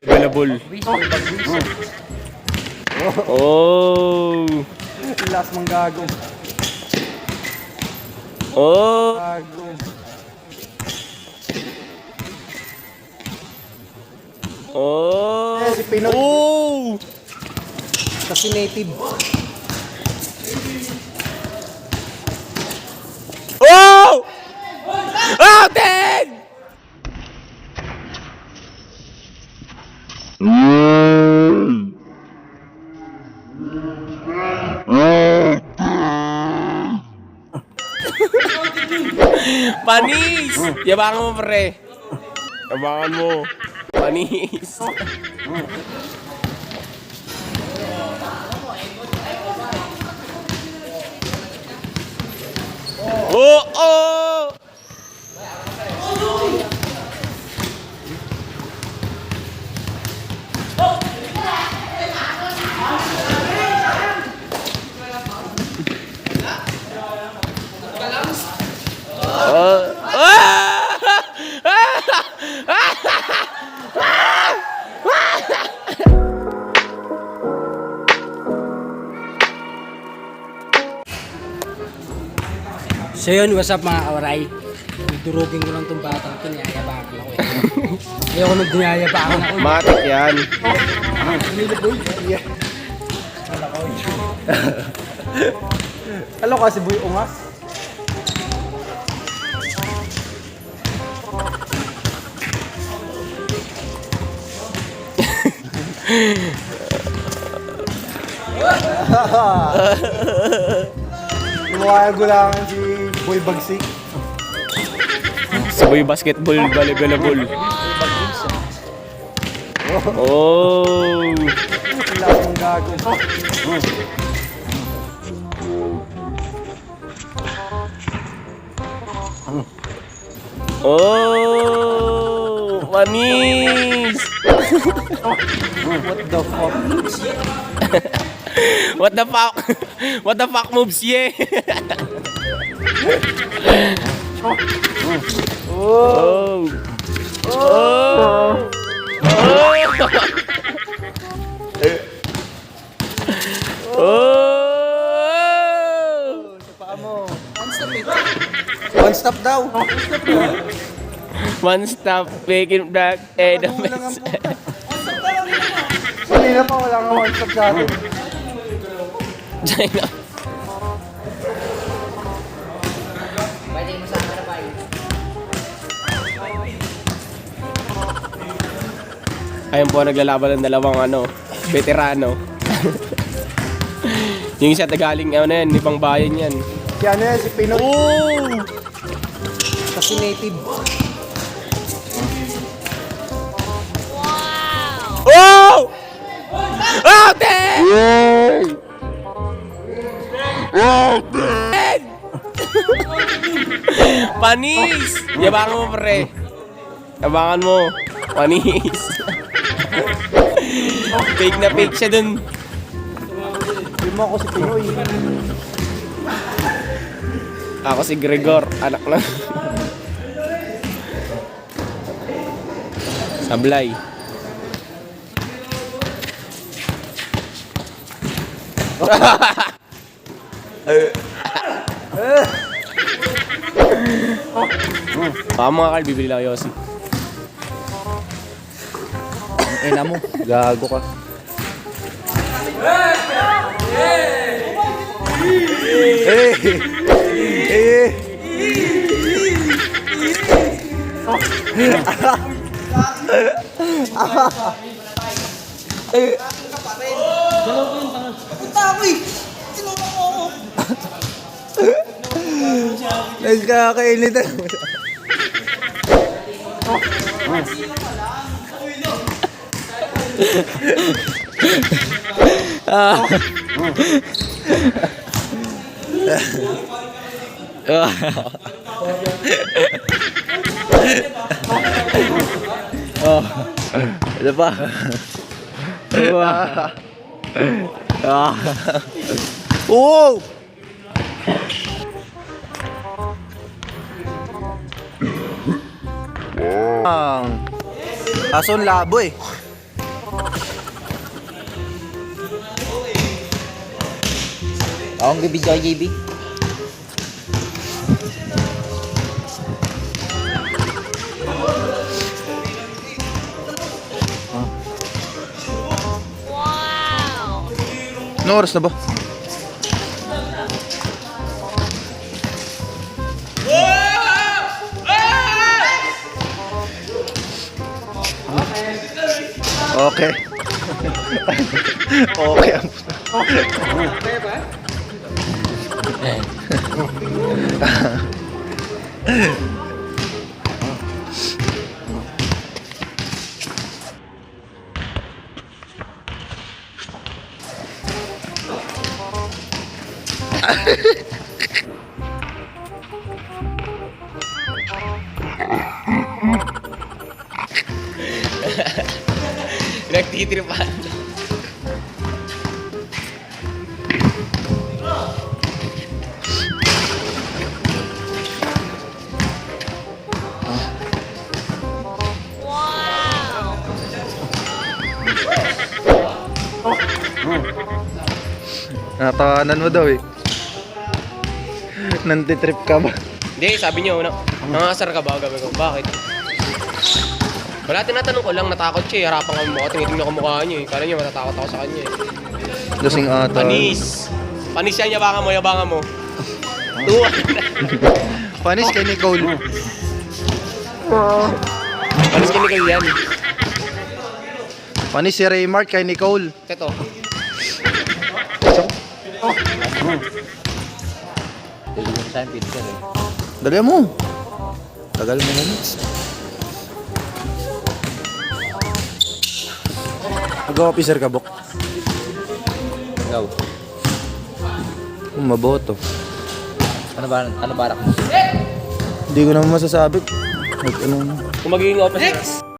Available. Oh. Last mong gago. Oh. Gago. Oh. Si Pinoy. Oh. Kasi native. Oh! Oh, ten! Panis! Yabangan mo, pre. Yabangan mo. Panis. Oh! Oh! So yun, what's up mga kawaray? Durugin ko lang itong batang ito, niyayabakan ako eh. Ayoko nung niyayabakan ako eh. Matik yan. Alam kasi buhay ungas. Lumaya gulangan si Boy Bagsik. Saboy basketball available. Oh. Last mong gago. Oh. Panis. What the fuck? What the fuck? What the fuck moves, yeah? Oh. Oh. Oh. Sa paa mo. One stop daw. One stop, making black Kulang ang puta. Kanina pa wala nga one stop sa atin. China. Pwede mo sa akin na ba Ayun po, naglalaban ng dalawang veterano. Yung isa tagaling, yan, ibang bayan yan. Si ano yan, si Pinoy. Oh! Kasi native. Oh! Oh, ten! Ten! Panis! Yabangan mo, pre. Yabangan mo. Panis. Fake na fake siya dun. Hindi mo ako si Pinoy. Ako si Gregor, anak lang. Sablay. Mga Carl, bibili lang Yossi. Ina mo, gago ka. Nagkakainit na. Ano pa? Oh! Aso labo eh. Ako ang bibidyo kay JB. Anong oras na ba? Okay. Okay. Nagtitripan. Natawanan mo daw eh. Nantitrip ka ba? Hindi, sabi niya una, nangasar ka ba? Gabi ko, bakit? Wala, tinatanong ko lang, natakot siya eh. Harapan kami mukha, tinitingnan ko mukha niya eh. Kala niya matatakot ako sa kanya eh. Lasing ata. Panis! Panis yan, yabangan mo, yabangan mo. Tuwa na. Panis kay Nicole. Panis kinikil yan. Panis si Raymart kay Nicole. Ito. Dali mo. Tagal mo na. Mag-officer ka, Bok. Ikaw. Maboto. Ano barak mo? Hindi ko naman masasabi. Ano? Kung magiging officer.